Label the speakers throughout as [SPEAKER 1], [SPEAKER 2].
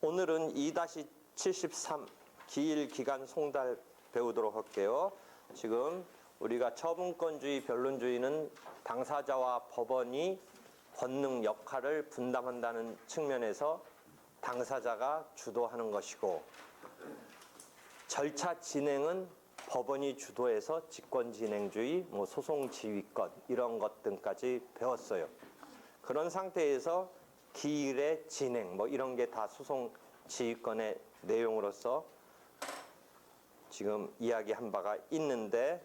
[SPEAKER 1] 오늘은 2-73 기일 기간 송달 배우도록 할게요. 지금 우리가 처분권주의, 변론주의는 당사자와 법원이 권능 역할을 분담한다는 측면에서 당사자가 주도하는 것이고, 절차 진행은 법원이 주도해서 직권진행주의, 소송지휘권 이런 것 등까지 배웠어요. 그런 상태에서 기일의 진행 이런 게 다 소송지휘권의 내용으로서 지금 이야기한 바가 있는데,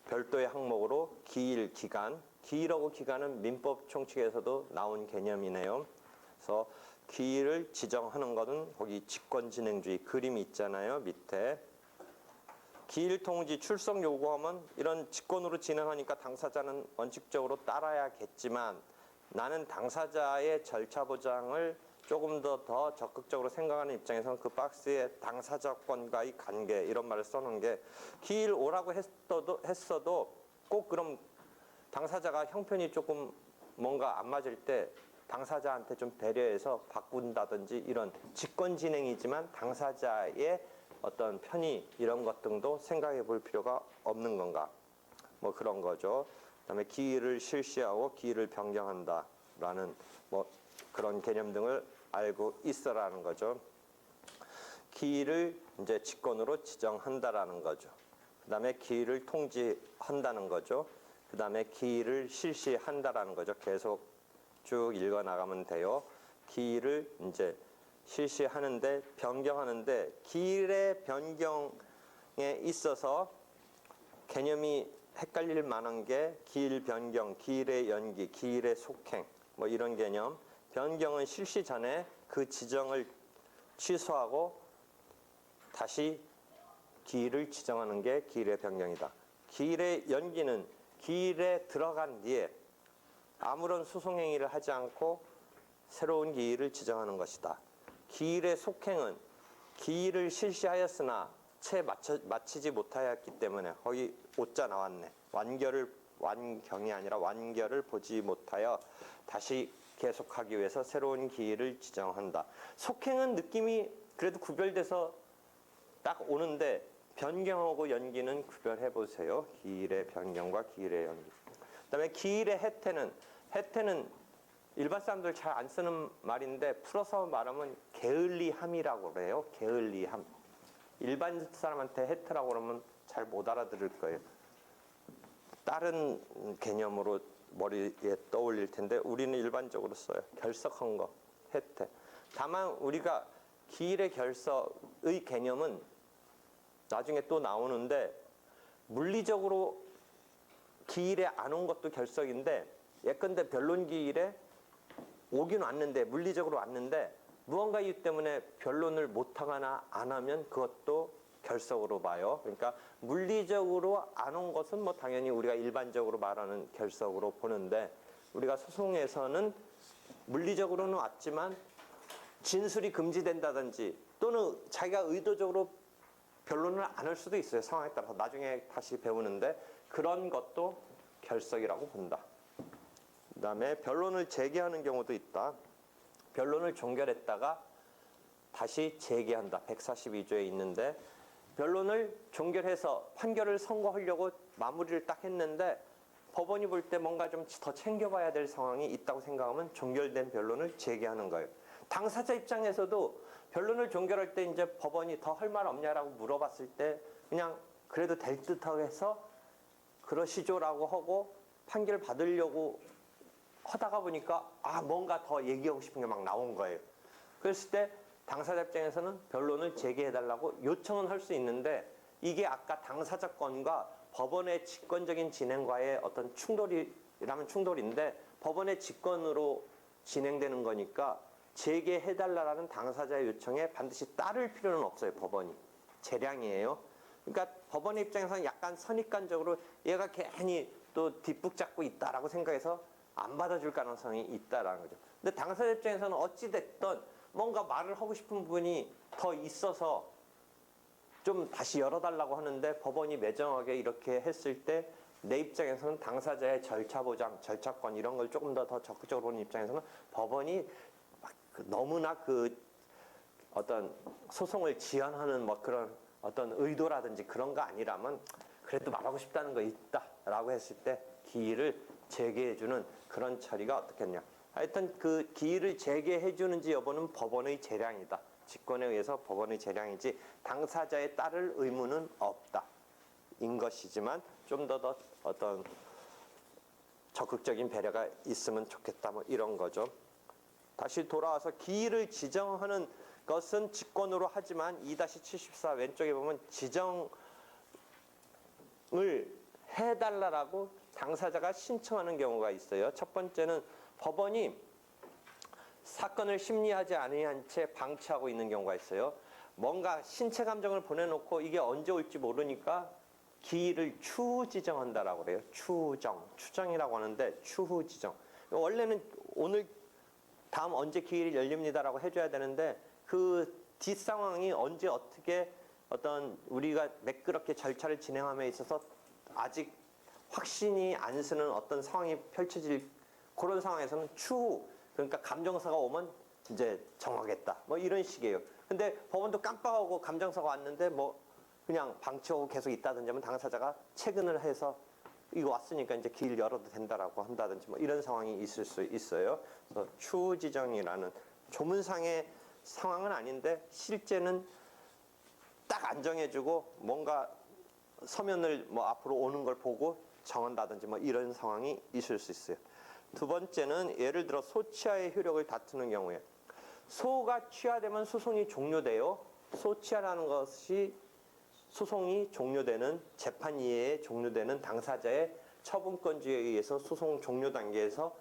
[SPEAKER 1] 별도의 항목으로 기일, 기간, 기일하고 기간은 민법 총칙에서도 나온 개념이네요. 그래서 기일을 지정하는 것은 거기 직권진행주의 그림이 있잖아요, 밑에. 기일 통지 출석 요구하면 이런 직권으로 진행하니까 당사자는 원칙적으로 따라야겠지만, 나는 당사자의 절차 보장을 조금 더 적극적으로 생각하는 입장에서는 그 박스에 당사자권과의 관계 이런 말을 써놓은 게, 기일 오라고 했어도 꼭 그럼 당사자가 형편이 조금 뭔가 안 맞을 때 당사자한테 좀 배려해서 바꾼다든지, 이런 직권 진행이지만 당사자의 어떤 편의 이런 것 등도 생각해 볼 필요가 없는 건가, 그런 거죠. 그다음에 기일을 실시하고 기일을 변경한다라는 그런 개념 등을 알고 있어라는 거죠. 기일을 이제 직권으로 지정한다라는 거죠. 그다음에 기일을 통지한다는 거죠. 그다음에 기일을 실시한다라는 거죠. 계속 쭉 읽어 나가면 돼요. 기일을 이제 실시하는데, 변경하는데, 기일의 변경에 있어서 개념이 헷갈릴 만한 게 기일 변경, 기일의 연기, 기일의 속행 이런 개념. 변경은 실시 전에 그 지정을 취소하고 다시 기일을 지정하는 게 기일의 변경이다. 기일의 연기는 기일에 들어간 뒤에 아무런 소송행위를 하지 않고 새로운 기일을 지정하는 것이다. 기일의 속행은 기일을 실시하였으나 채 마치지 못하였기 때문에, 거기 오자 나왔네. 완경이 아니라 완결을 보지 못하여 다시 계속하기 위해서 새로운 기일을 지정한다. 속행은 느낌이 그래도 구별돼서 딱 오는데, 변경하고 연기는 구별해 보세요. 기일의 변경과 기일의 연기. 그다음에 기일의 해태는 일반 사람들 잘 안 쓰는 말인데, 풀어서 말하면 게을리함이라고 그래요. 게을리함. 일반 사람한테 해태라고 그러면 잘 못 알아들을 거예요. 다른 개념으로 머리에 떠올릴 텐데 우리는 일반적으로 써요. 결석한 거, 해태. 다만 우리가 기일의 결석의 개념은 나중에 또 나오는데, 물리적으로 기일에 안 온 것도 결석인데, 예컨대 변론기일에 오긴 왔는데, 물리적으로 왔는데 무언가 이유 때문에 변론을 못하거나 안 하면 그것도 결석으로 봐요. 그러니까 물리적으로 안 온 것은 당연히 우리가 일반적으로 말하는 결석으로 보는데, 우리가 소송에서는 물리적으로는 왔지만 진술이 금지된다든지, 또는 자기가 의도적으로 변론을 안 할 수도 있어요. 상황에 따라서 나중에 다시 배우는데, 그런 것도 결석이라고 본다. 그 다음에 변론을 재개하는 경우도 있다. 변론을 종결했다가 다시 재개한다. 142조에 있는데, 변론을 종결해서 판결을 선고하려고 마무리를 딱 했는데 법원이 볼 때 뭔가 좀 더 챙겨봐야 될 상황이 있다고 생각하면 종결된 변론을 재개하는 거예요. 당사자 입장에서도 변론을 종결할 때 이제 법원이 더 할 말 없냐라고 물어봤을 때 그냥 그래도 될 듯하고 해서 그러시죠라고 하고 판결 받으려고 하다가 보니까 뭔가 더 얘기하고 싶은 게 막 나온 거예요. 그랬을 때 당사자 입장에서는 변론을 재개해달라고 요청은 할 수 있는데, 이게 아까 당사자권과 법원의 직권적인 진행과의 어떤 충돌이라면 충돌인데, 법원의 직권으로 진행되는 거니까 재개해달라는 당사자의 요청에 반드시 따를 필요는 없어요. 법원이 재량이에요. 그러니까 법원의 입장에서는 약간 선입관적으로 얘가 괜히 또 뒷북 잡고 있다라고 생각해서 안 받아줄 가능성이 있다라는 거죠. 근데 당사자 입장에서는 어찌됐든 뭔가 말을 하고 싶은 부분이 더 있어서 좀 다시 열어달라고 하는데 법원이 매정하게 이렇게 했을 때 내 입장에서는 당사자의 절차 보장, 절차권 이런 걸 조금 더 적극적으로 보는 입장에서는 법원이 너무나 그 어떤 소송을 지연하는 뭐 그런 어떤 의도라든지 그런 거 아니라면 그래도 말하고 싶다는 거 있다라고 했을 때 기일을 제기해주는 그런 처리가 어떻겠냐. 하여튼 그 기일을 제기해주는지 여부는 법원의 재량이다. 직권에 의해서 법원의 재량이지 당사자에 따를 의무는 없다. 인 것이지만 좀 더 어떤 적극적인 배려가 있으면 좋겠다. 뭐 이런 거죠. 다시 돌아와서 기일을 지정하는 것은 직권으로 하지만 2-74 왼쪽에 보면 지정을 해달라고 당사자가 신청하는 경우가 있어요. 첫 번째는 법원이 사건을 심리하지 않은 채 방치하고 있는 경우가 있어요. 뭔가 신체 감정을 보내놓고 이게 언제 올지 모르니까 기일을 추후 지정한다라고 그래요. 추정이라고 하는데 추후 지정. 원래는 오늘 다음 언제 기일이 열립니다라고 해줘야 되는데 그 뒷상황이 언제 어떻게 어떤 우리가 매끄럽게 절차를 진행함에 있어서 아직 확신이 안 서는 어떤 상황이 펼쳐질 그런 상황에서는 추후, 그러니까 감정사가 오면 이제 정하겠다 뭐 이런 식이에요. 근데 법원도 깜빡하고 감정사가 왔는데 뭐 그냥 방치하고 계속 있다든지 하면 당사자가 체근을 해서 이거 왔으니까 이제 길 열어도 된다라고 한다든지 뭐 이런 상황이 있을 수 있어요. 그래서 추후 지정이라는 조문상의 상황은 아닌데 실제는 딱 안 정해주고 뭔가 서면을 뭐 앞으로 오는 걸 보고 정한다든지 뭐 이런 상황이 있을 수 있어요. 두 번째는 예를 들어 소치하의 효력을 다투는 경우에 소가 취하되면 소송이 종료돼요. 소치하라는 것이 소송이 종료되는 재판 이외에 종료되는 당사자의 처분권지에 의해서 소송 종료 단계에서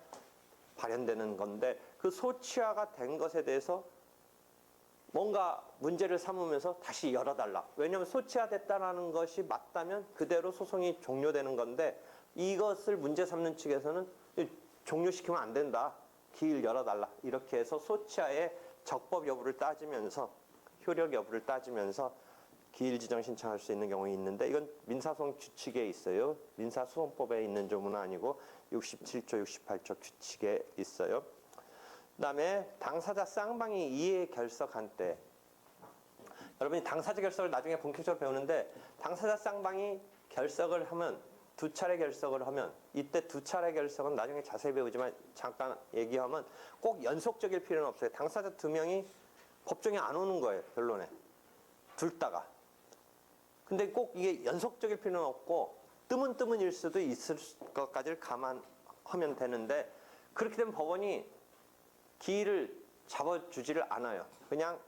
[SPEAKER 1] 발현되는 건데 그 소치하가 된 것에 대해서 뭔가 문제를 삼으면서 다시 열어달라. 왜냐하면 소치하됐다는 것이 맞다면 그대로 소송이 종료되는 건데 이것을 문제 삼는 측에서는 종료시키면 안 된다. 기일 열어달라. 이렇게 해서 소치하의 적법 여부를 따지면서 효력 여부를 따지면서 기일 지정 신청할 수 있는 경우가 있는데 이건 민사소송 규칙에 있어요. 민사소송법에 있는 조문은 아니고 67조, 68조 규칙에 있어요. 그다음에 당사자 쌍방이 이해 결석한 때 여러분이 당사자 결석을 나중에 본격적으로 배우는데 당사자 쌍방이 결석을 하면 두 차례 결석을 하면 이때 두 차례 결석은 나중에 자세히 배우지만 잠깐 얘기하면 꼭 연속적일 필요는 없어요. 당사자 두 명이 법정에 안 오는 거예요. 변론에. 둘 다가. 근데 꼭 이게 연속적일 필요는 없고 뜨문뜨문일 수도 있을 것까지를 감안하면 되는데 그렇게 되면 법원이 기일을 잡아주지를 않아요. 그냥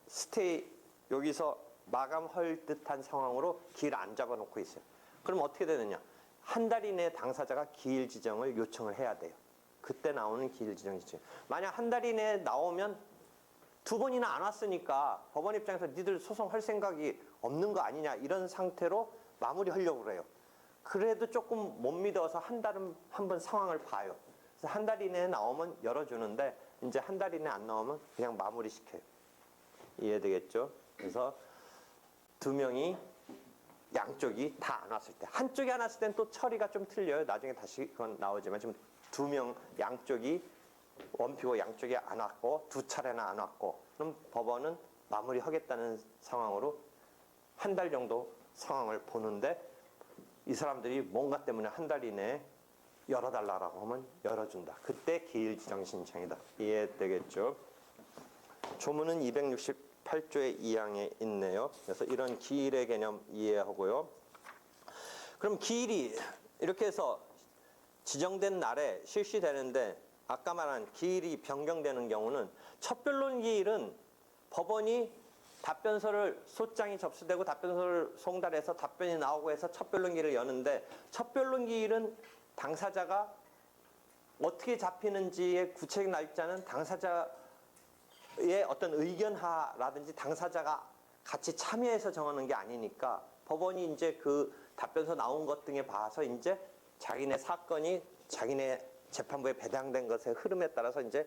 [SPEAKER 1] 스테이 여기서 마감할 듯한 상황으로 기일 안 잡아놓고 있어요. 그럼 어떻게 되느냐? 한 달 이내에 당사자가 기일 지정을 요청을 해야 돼요. 그때 나오는 기일 지정 신청. 만약 한 달 이내에 나오면 두 번이나 안 왔으니까 법원 입장에서 니들 소송할 생각이 없는 거 아니냐 이런 상태로 마무리하려고 그래요. 그래도 조금 못 믿어서 한 달은 한번 상황을 봐요. 그래서 한 달 이내에 나오면 열어주는데 이제 한 달 이내에 안 나오면 그냥 마무리시켜요. 이해되겠죠? 그래서 두 명이 양쪽이 다 안 왔을 때 한쪽이 안 왔을 때는 또 처리가 좀 틀려요. 나중에 다시 그건 나오지만 지금 두 명 양쪽이 원피고 양쪽이 안 왔고 두 차례나 안 왔고 그럼 법원은 마무리하겠다는 상황으로 한 달 정도 상황을 보는데 이 사람들이 뭔가 때문에 한 달 이내에 열어달라고 하면 열어준다. 그때 기일 지정 신청이다. 이해되겠죠? 조문은 268조의 2항에 있네요. 그래서 이런 기일의 개념 이해하고요. 그럼 기일이 이렇게 해서 지정된 날에 실시되는데 아까 말한 기일이 변경되는 경우는 첫 변론 기일은 법원이 답변서를 소장이 접수되고 답변서를 송달해서 답변이 나오고 해서 첫 변론 기일을 여는데 첫 변론 기일은 당사자가 어떻게 잡히는지의 구체적 날짜는 당사자의 어떤 의견하라든지 당사자가 같이 참여해서 정하는 게 아니니까 법원이 이제 그 답변서 나온 것 등에 봐서 이제 자기네 사건이 자기네 재판부에 배당된 것의 흐름에 따라서 이제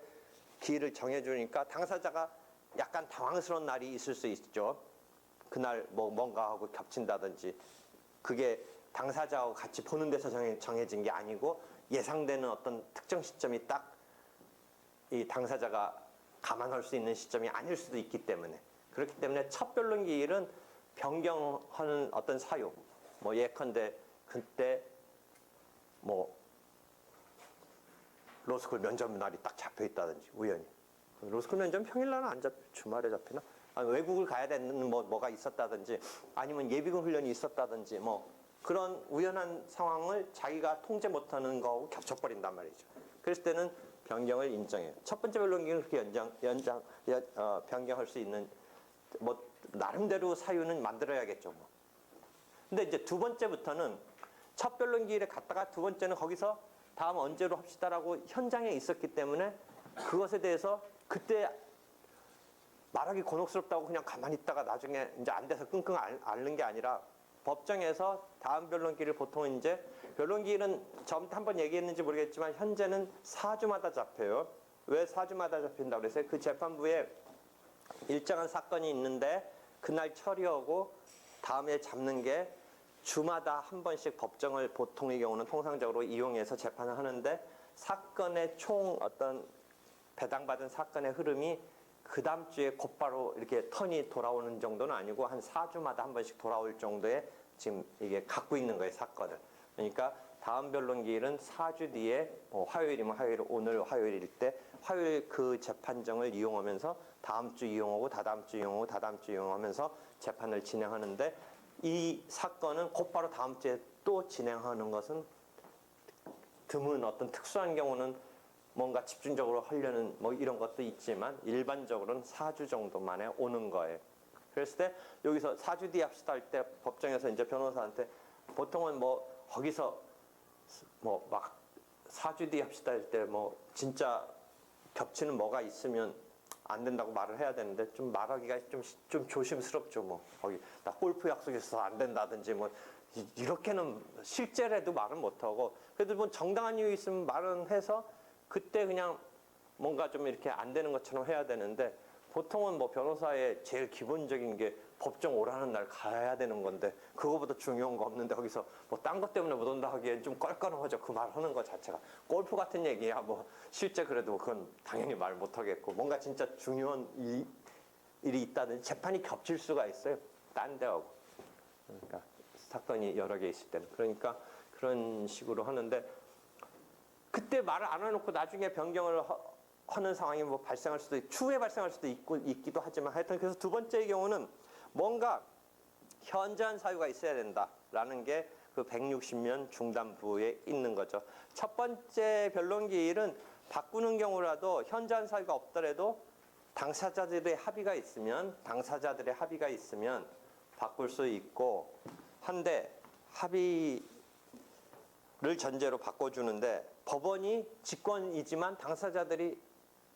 [SPEAKER 1] 기일을 정해주니까 당사자가 약간 당황스러운 날이 있을 수 있죠. 그날 뭐 뭔가 하고 겹친다든지 그게 당사자하고 같이 보는 데서 정해진 게 아니고 예상되는 어떤 특정 시점이 딱 이 당사자가 감안할 수 있는 시점이 아닐 수도 있기 때문에 그렇기 때문에 첫 변론기일은 변경하는 어떤 사유 뭐 예컨대 그때 뭐 로스쿨 면접 날이 딱 잡혀 있다든지 우연히 로스쿨 면접 평일날은 안 잡혀 주말에 잡히나 외국을 가야 되는 뭐가 있었다든지 아니면 예비군 훈련이 있었다든지 뭐 그런 우연한 상황을 자기가 통제 못하는 거하고 겹쳐버린단 말이죠. 그랬을 때는 변경을 인정해요. 첫 번째 변론기는 그렇게 변경할 수 있는 뭐 나름대로 사유는 만들어야겠죠. 뭐. 근데 이제 두 번째부터는 첫 변론기일에 갔다가 두 번째는 거기서 다음 언제로 합시다라고 현장에 있었기 때문에 그것에 대해서 그때 말하기 곤혹스럽다고 그냥 가만히 있다가 나중에 이제 안 돼서 끙끙 앓는 게 아니라 법정에서 다음 변론기일을 보통 이제 변론기일은 처음 한번 얘기했는지 모르겠지만 현재는 4주마다 잡혀요. 왜 4주마다 잡힌다고 그랬어요? 그 재판부에 일정한 사건이 있는데 그날 처리하고 다음에 잡는 게 주마다 한 번씩 법정을 보통의 경우는 통상적으로 이용해서 재판을 하는데 사건의 총 어떤 배당받은 사건의 흐름이 그 다음 주에 곧바로 이렇게 턴이 돌아오는 정도는 아니고 한 4주마다 한 번씩 돌아올 정도의 지금 이게 갖고 있는 거예요, 사건을. 그러니까 다음 변론기일은 4주 뒤에 화요일이면 화요일, 오늘 화요일일 때 화요일 그 재판정을 이용하면서 다음 주 이용하고 다다음 주 이용하고 다다음 주 이용하면서 재판을 진행하는데 이 사건은 곧바로 다음 주에 또 진행하는 것은 드문 어떤 특수한 경우는 뭔가 집중적으로 하려는 뭐 이런 것도 있지만 일반적으로는 4주 정도 만에 오는 거예요. 그랬을 때 여기서 4주 뒤에 합시다 할 때 법정에서 이제 변호사한테 보통은 뭐 거기서 뭐 막 4주 뒤에 합시다 할 때 뭐 진짜 겹치는 뭐가 있으면 안 된다고 말을 해야 되는데 좀 말하기가 좀 조심스럽죠. 뭐 거기 나 골프 약속해서 안 된다든지 뭐 이렇게는 실제라도 말은 못하고 그래도 뭐 정당한 이유 있으면 말은 해서 그때 그냥 뭔가 좀 이렇게 안 되는 것처럼 해야 되는데 보통은 뭐 변호사의 제일 기본적인 게 법정 오라는 날 가야 되는 건데 그거보다 중요한 거 없는데 거기서 뭐 딴 것 때문에 못 온다 하기엔 좀 껄끄러워져. 그 말 하는 것 자체가 골프 같은 얘기야 뭐 실제 그래도 그건 당연히 말 못 하겠고 뭔가 진짜 중요한 일이 있다든지 재판이 겹칠 수가 있어요. 딴 데하고. 그러니까 사건이 여러 개 있을 때는 그러니까 그런 식으로 하는데 그때 말을 안 해놓고 나중에 변경을 하는 상황이 뭐 발생할 수도 있고 추후에 발생할 수도 있기도 하지만 하여튼 그래서 두 번째의 경우는 뭔가 현저한 사유가 있어야 된다라는 게 그 160면 중단부에 있는 거죠. 첫 번째 변론기일은 바꾸는 경우라도 현저한 사유가 없더라도 당사자들의 합의가 있으면 바꿀 수 있고 한데 합의를 전제로 바꿔주는데 법원이 직권이지만 당사자들이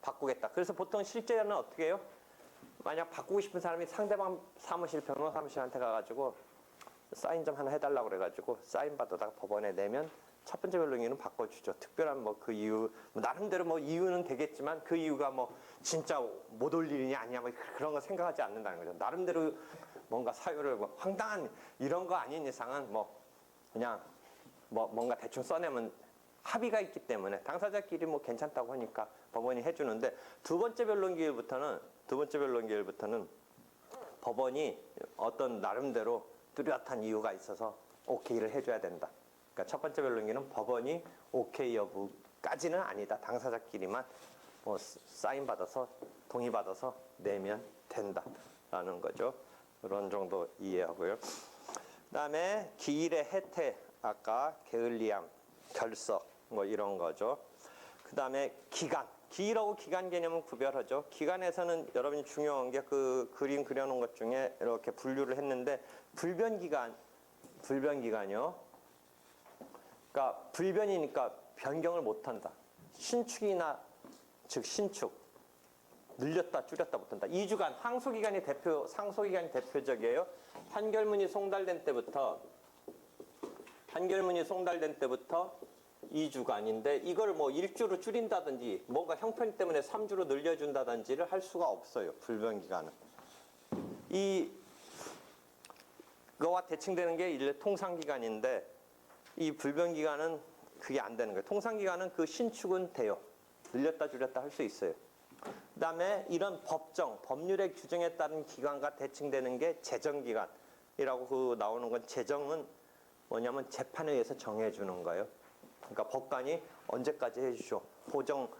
[SPEAKER 1] 바꾸겠다. 그래서 보통 실제로는 어떻게 해요? 만약 바꾸고 싶은 사람이 상대방 사무실, 변호사 사무실한테 가가지고 사인 좀 하나 해달라고 그래가지고 사인 받아다가 법원에 내면 첫 번째 변론기일은 바꿔주죠. 특별한 뭐 그 이유, 나름대로 뭐 이유는 되겠지만 그 이유가 뭐 진짜 못 올 일이냐 아니냐 뭐 그런 거 생각하지 않는다는 거죠. 나름대로 뭔가 사유를 뭐 황당한 이런 거 아닌 이상은 뭐 그냥 뭐 뭔가 대충 써내면 합의가 있기 때문에 당사자끼리 뭐 괜찮다고 하니까 법원이 해주는데 두 번째 변론기일부터는 법원이 어떤 나름대로 뚜렷한 이유가 있어서 오케이를 해줘야 된다. 그러니까 첫 번째 변론기는 법원이 오케이 여부까지는 아니다. 당사자끼리만 뭐 사인 받아서 동의 받아서 내면 된다라는 거죠. 그런 정도 이해하고요. 그다음에 기일의 해태 아까 게을리함, 결석 뭐 이런 거죠. 그다음에 기간. 기일하고 기간 개념은 구별하죠. 기간에서는 여러분이 중요한 게 그 그림 그려놓은 것 중에 이렇게 분류를 했는데 불변기간이요. 그러니까 불변이니까 변경을 못한다. 신축이나 즉 신축 늘렸다 줄였다 못한다. 2주간 상소기간이 대표적이에요. 판결문이 송달된 때부터 2주간인데 이걸 뭐 1주로 줄인다든지 뭔가 형편 때문에 3주로 늘려준다든지를 할 수가 없어요. 불변기간은. 이 그거와 대칭되는 게 일례 통상기간인데 이 불변기간은 그게 안 되는 거예요. 통상기간은 그 신축은 돼요. 늘렸다 줄였다 할 수 있어요. 그다음에 이런 법정, 법률의 규정에 따른 기간과 대칭되는 게 재정기간이라고 그 나오는 건 재정은 뭐냐면 재판에 의해서 정해주는 거예요. 그러니까 법관이 언제까지 해주쇼, 보정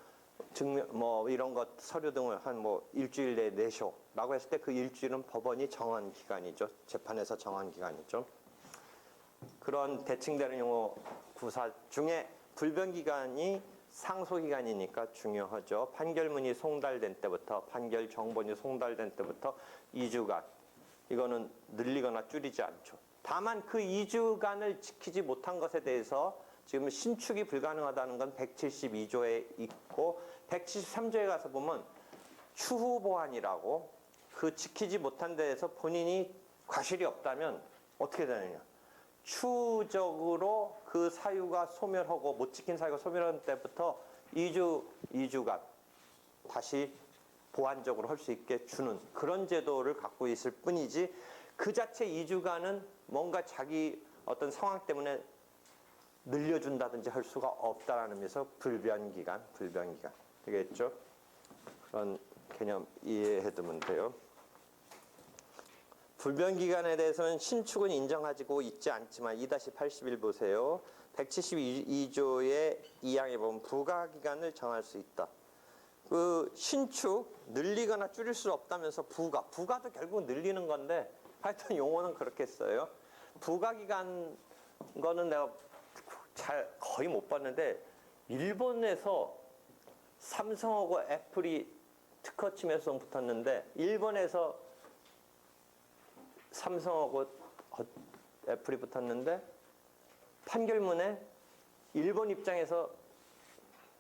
[SPEAKER 1] 증명 뭐 이런 것 서류 등을 한 뭐 일주일 내에 내쇼라고 했을 때 그 일주일은 법원이 정한 기간이죠. 재판에서 정한 기간이죠. 그런 대칭되는 용어 구사 중에 불변기간이 상소기간이니까 중요하죠. 판결문이 송달된 때부터, 판결 정본이 송달된 때부터 2주간, 이거는 늘리거나 줄이지 않죠. 다만 그 2주간을 지키지 못한 것에 대해서 지금 신축이 불가능하다는 건 172조에 있고 173조에 가서 보면 추후 보완이라고 그 지키지 못한 데에서 본인이 과실이 없다면 어떻게 되느냐. 추후적으로 그 사유가 소멸하고 못 지킨 사유가 소멸한 때부터 2주간 다시 보완적으로 할 수 있게 주는 그런 제도를 갖고 있을 뿐이지 그 자체 2주간은 뭔가 자기 어떤 상황 때문에 늘려준다든지 할 수가 없다라는 의미에서 불변기간 되겠죠? 그런 개념 이해해두면 돼요. 불변기간에 대해서는 신축은 인정하고 있지 않지만 2-81 보세요. 172조의 2항에 보면 부가기간을 정할 수 있다. 그 신축 늘리거나 줄일 수 없다면서 부가도 결국 늘리는 건데 하여튼 용어는 그렇게 써요. 부가기간 거는 내가 잘 거의 못 봤는데 일본에서 삼성하고 애플이 특허 침해소송 붙었는데 일본에서 삼성하고 애플이 붙었는데 판결문에 일본 입장에서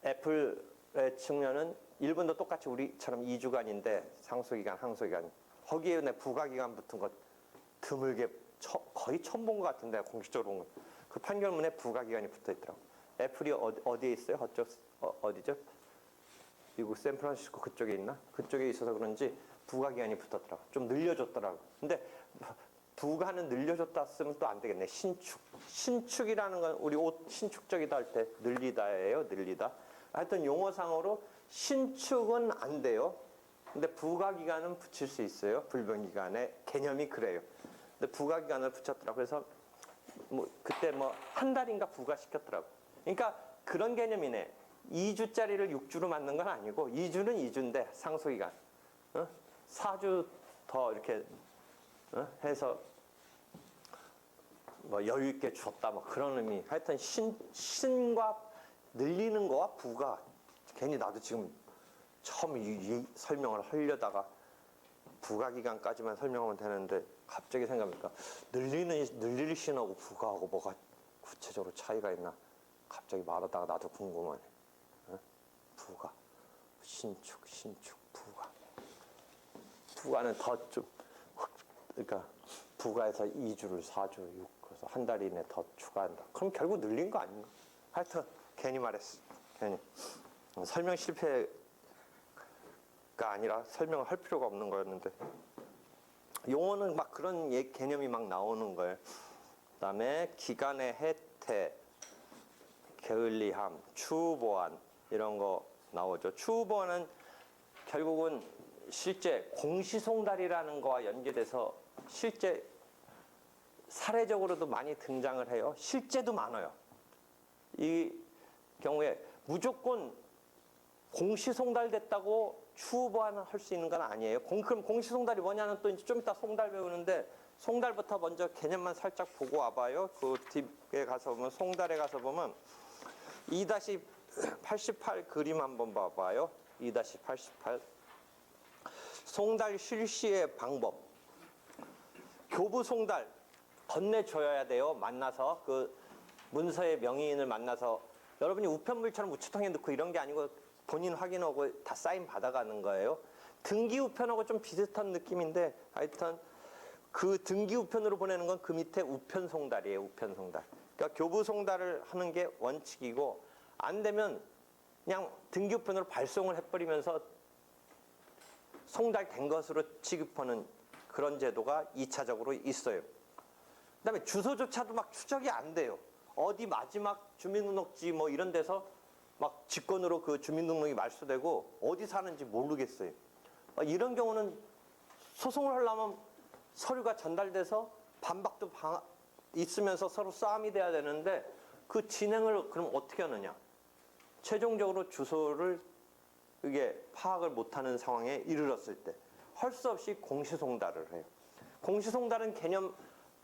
[SPEAKER 1] 애플의 측면은 일본도 똑같이 우리처럼 2주간인데 상소기간, 항소기간 거기에 내 부가기간 붙은 것 드물게 거의 처음 본 것 같은데 공식적으로 본 거. 그 판결문에 부가기간이 붙어 있더라고. 애플이 어디에 있어요? 어디죠? 미국 샌프란시스코 그쪽에 있나? 그쪽에 있어서 그런지 부가기간이 붙었더라고. 좀 늘려줬더라고. 근데 부가는 늘려줬다 쓰면 또 안 되겠네. 신축이라는 건 우리 옷 신축적이다 할 때 늘리다예요. 늘리다. 하여튼 용어상으로 신축은 안 돼요. 근데 부가기간은 붙일 수 있어요. 불변기간의 개념이 그래요. 근데 부가기간을 붙였더라고. 그래서 뭐 그때 뭐 한 달인가 부가시켰더라고. 그러니까 그런 개념이네. 2주짜리를 6주로 만든 건 아니고 2주는 2주인데 상소기간 4주 더 이렇게 해서 뭐 여유 있게 줬다 뭐 그런 의미. 하여튼 신과 늘리는 거와 부가 괜히 나도 지금 처음 이 설명을 하려다가 부가기간까지만 설명하면 되는데 갑자기 생각하니까 늘릴 신하고 부가하고 뭐가 구체적으로 차이가 있나 갑자기 말하다가 나도 궁금하네. 부가, 신축, 부가. 부가는 더 좀 그러니까 부가에서 2주를 4주, 6 그래서 한 달 이내 더 추가한다. 그럼 결국 늘린 거 아닌가? 하여튼 괜히 말했어. 괜히 설명 실패가 아니라 설명을 할 필요가 없는 거였는데 용어는 막 그런 개념이 막 나오는 거예요. 그다음에 기간의 혜택, 게을리함, 추후보완 이런 거 나오죠. 추후보완은 결국은 실제 공시송달이라는 거와 연계돼서 실제 사례적으로도 많이 등장을 해요. 실제도 많아요. 이 경우에 무조건 공시송달됐다고 추후보완을 할 수 있는 건 아니에요. 그럼 공시송달이 뭐냐는 또 이제 좀 이따 송달 배우는데 송달부터 먼저 개념만 살짝 보고 와봐요. 그 뒤에 가서 보면 송달에 가서 보면 2-88 그림 한번 봐봐요. 2-88 송달 실시의 방법. 교부 송달 건네줘야 돼요. 만나서 그 문서의 명의인을 만나서 여러분이 우편물처럼 우체통에 넣고 이런 게 아니고 본인 확인하고 다 사인 받아가는 거예요. 등기 우편하고 좀 비슷한 느낌인데 하여튼 그 등기 우편으로 보내는 건 그 밑에 우편 송달이에요. 우편 송달. 그러니까 교부 송달을 하는 게 원칙이고 안 되면 그냥 등기 우편으로 발송을 해버리면서 송달된 것으로 취급하는 그런 제도가 2차적으로 있어요. 그다음에 주소조차도 막 추적이 안 돼요. 어디 마지막 주민등록지 뭐 이런 데서 막 직권으로 그 주민등록이 말소되고 어디 사는지 모르겠어요. 이런 경우는 소송을 하려면 서류가 전달돼서 반박도 있으면서 서로 싸움이 돼야 되는데 그 진행을 그럼 어떻게 하느냐. 최종적으로 주소를 이게 파악을 못하는 상황에 이르렀을 때 할 수 없이 공시송달을 해요. 공시송달은 개념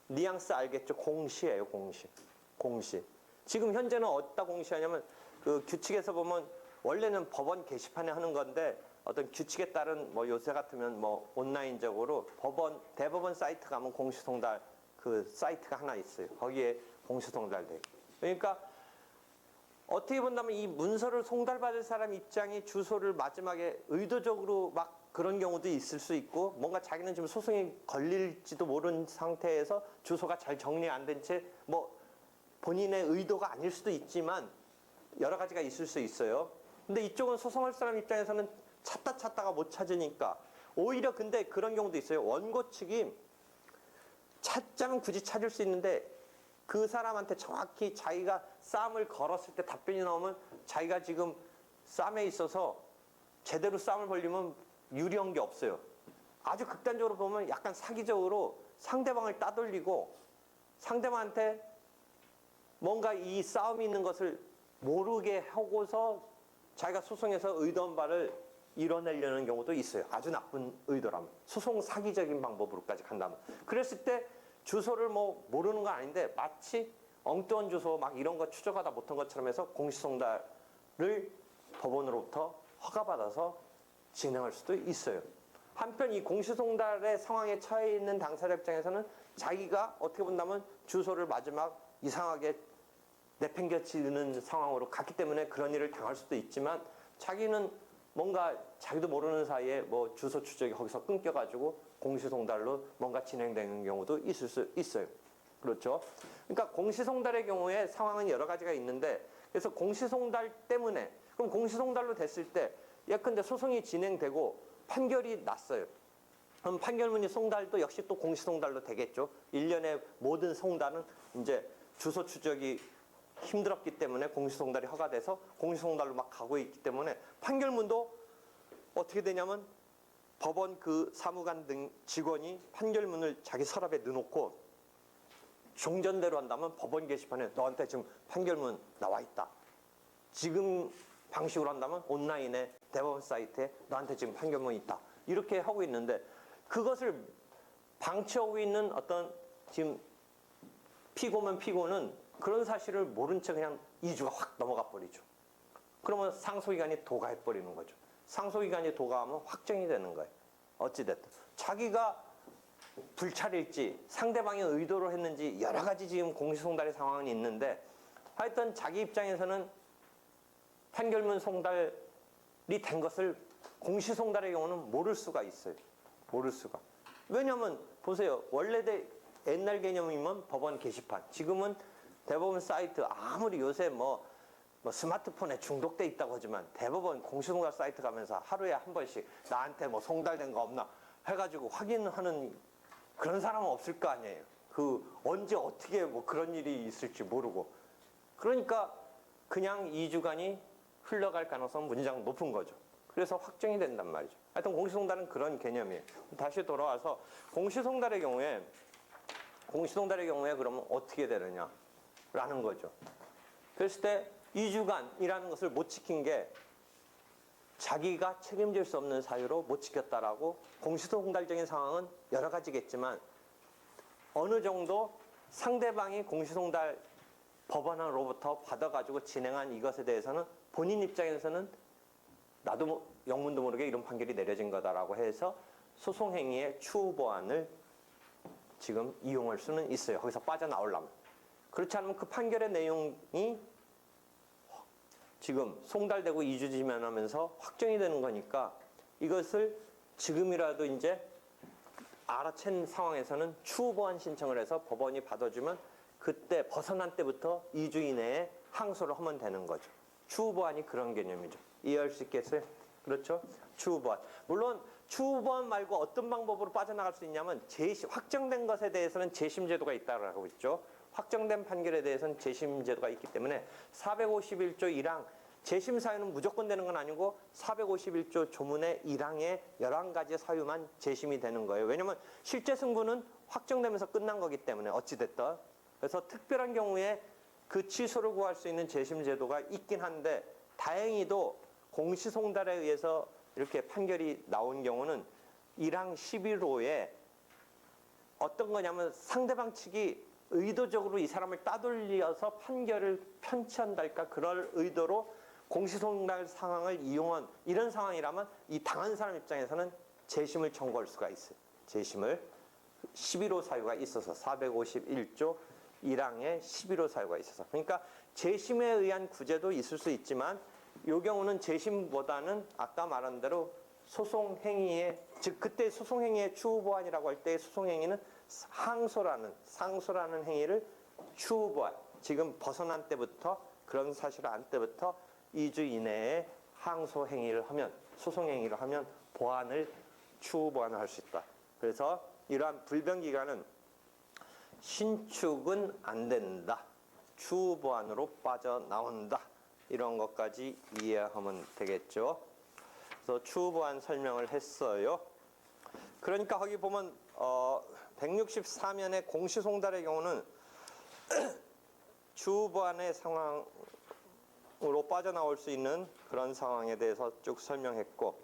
[SPEAKER 1] 뉘앙스 알겠죠? 공시예요, 공시. 공시. 지금 현재는 어디다 공시하냐면 그 규칙에서 보면 원래는 법원 게시판에 하는 건데 어떤 규칙에 따른 뭐 요새 같으면 뭐 온라인적으로 대법원 사이트 가면 공시송달 그 사이트가 하나 있어요. 거기에 공시송달돼요. 그러니까 어떻게 본다면 이 문서를 송달받을 사람 입장이 주소를 마지막에 의도적으로 막 그런 경우도 있을 수 있고 뭔가 자기는 지금 소송이 걸릴지도 모르는 상태에서 주소가 잘 정리 안 된 채 뭐 본인의 의도가 아닐 수도 있지만 여러 가지가 있을 수 있어요. 근데 이쪽은 소송할 사람 입장에서는 찾다가 못 찾으니까 오히려 근데 그런 경우도 있어요. 원고 측이 찾자면 굳이 찾을 수 있는데 그 사람한테 정확히 자기가 싸움을 걸었을 때 답변이 나오면 자기가 지금 싸움에 있어서 제대로 싸움을 벌리면 유리한 게 없어요. 아주 극단적으로 보면 약간 사기적으로 상대방을 따돌리고 상대방한테 뭔가 이 싸움이 있는 것을 모르게 하고서 자기가 소송에서 의도한 바를 이뤄내려는 경우도 있어요. 아주 나쁜 의도라면. 소송 사기적인 방법으로까지 간다면. 그랬을 때 주소를 뭐 모르는 건 아닌데 마치 엉뚱한 주소 막 이런 거 추적하다 못한 것처럼 해서 공시송달을 법원으로부터 허가받아서 진행할 수도 있어요. 한편 이 공시송달의 상황에 처해 있는 당사자 입장에서는 자기가 어떻게 본다면 주소를 마지막 이상하게 내팽겨치는 상황으로 갔기 때문에 그런 일을 당할 수도 있지만 자기는 뭔가 자기도 모르는 사이에 뭐 주소 추적이 거기서 끊겨가지고 공시송달로 뭔가 진행되는 경우도 있을 수 있어요. 그렇죠? 그러니까 공시송달의 경우에 상황은 여러 가지가 있는데 그래서 공시송달 때문에 그럼 공시송달로 됐을 때 예컨대 소송이 진행되고 판결이 났어요. 그럼 판결문이 송달도 역시 또 공시송달로 되겠죠. 일련의 모든 송달은 이제 주소 추적이 힘들었기 때문에 공시송달이 허가돼서 공시송달로 막 가고 있기 때문에 판결문도 어떻게 되냐면 법원 그 사무관 등 직원이 판결문을 자기 서랍에 넣어놓고 종전대로 한다면 법원 게시판에 너한테 지금 판결문 나와 있다. 지금 방식으로 한다면 온라인에 대법원 사이트에 너한테 지금 판결문이 있다. 이렇게 하고 있는데 그것을 방치하고 있는 어떤 지금 피고면 피고는 그런 사실을 모른 채 그냥 2주가 확 넘어가 버리죠. 그러면 상소기간이 도가해버리는 거죠. 상소기간이 도가하면 확정이 되는 거예요. 어찌됐든. 자기가 불찰일지 상대방이 의도로 했는지 여러 가지 지금 공시송달의 상황은 있는데 하여튼 자기 입장에서는 판결문 송달이 된 것을 공시송달의 경우는 모를 수가 있어요. 모를 수가. 왜냐하면 보세요. 원래 옛날 개념이면 법원 게시판. 지금은 대법원 사이트 아무리 요새 뭐 스마트폰에 중독돼 있다고 하지만 대법원 공시송달 사이트 가면서 하루에 한 번씩 나한테 뭐 송달된 거 없나 해가지고 확인하는 그런 사람은 없을 거 아니에요. 그 언제 어떻게 뭐 그런 일이 있을지 모르고. 그러니까 그냥 2주간이 흘러갈 가능성은 무지장 높은 거죠. 그래서 확정이 된단 말이죠. 하여튼 공시송달은 그런 개념이에요. 다시 돌아와서 공시송달의 경우에 그러면 어떻게 되느냐라는 거죠. 그랬을 때 2주간이라는 것을 못 지킨 게 자기가 책임질 수 없는 사유로 못 지켰다라고 공시송달적인 상황은 여러 가지겠지만 어느 정도 상대방이 공시송달 법원으로부터 받아가지고 진행한 이것에 대해서는 본인 입장에서는 나도 영문도 모르게 이런 판결이 내려진 거다라고 해서 소송행위의 추후 보완을 지금 이용할 수는 있어요. 거기서 빠져나오려면. 그렇지 않으면 그 판결의 내용이 지금 송달되고 2주 지면하면서 확정이 되는 거니까 이것을 지금이라도 이제 알아챈 상황에서는 추후 보완 신청을 해서 법원이 받아주면 그때 벗어난 때부터 2주 이내에 항소를 하면 되는 거죠. 추후 보완이 그런 개념이죠. 이해할 수 있겠어요? 그렇죠? 추후보안. 물론 추후보안 말고 어떤 방법으로 빠져나갈 수 있냐면 확정된 것에 대해서는 재심 제도가 있다고 하고 있죠. 확정된 판결에 대해서는 재심 제도가 있기 때문에 451조 1항 재심 사유는 무조건 되는 건 아니고 451조 조문의 1항의 11가지 사유만 재심이 되는 거예요. 왜냐하면 실제 승부는 확정되면서 끝난 거기 때문에 어찌됐든. 그래서 특별한 경우에 그 취소를 구할 수 있는 재심 제도가 있긴 한데 다행히도 공시송달에 의해서 이렇게 판결이 나온 경우는 1항 11호에 어떤 거냐면 상대방 측이 의도적으로 이 사람을 따돌려서 판결을 편취한달까 그럴 의도로 공시송달 상황을 이용한 이런 상황이라면 이 당한 사람 입장에서는 재심을 청구할 수가 있어요. 재심을 11호 사유가 있어서 451조 1항에 11호 사유가 있어서 그러니까 재심에 의한 구제도 있을 수 있지만 이 경우는 재심보다는 아까 말한 대로 소송행위의 즉 그때 소송행위의 추후보안이라고 할 때 소송행위는 상소라는 행위를 추후보안 지금 벗어난 때부터 그런 사실을 안 때부터 2주 이내에 항소행위를 하면 소송행위를 하면 추후보안을 할 수 있다. 그래서 이러한 불변기간은 신축은 안 된다. 추후보안으로 빠져나온다. 이런 것까지 이해하면 되겠죠. 그래서 추후보안 설명을 했어요. 그러니까 거기 보면 164면의 공시송달의 경우는 추후보안의 상황으로 빠져나올 수 있는 그런 상황에 대해서 쭉 설명했고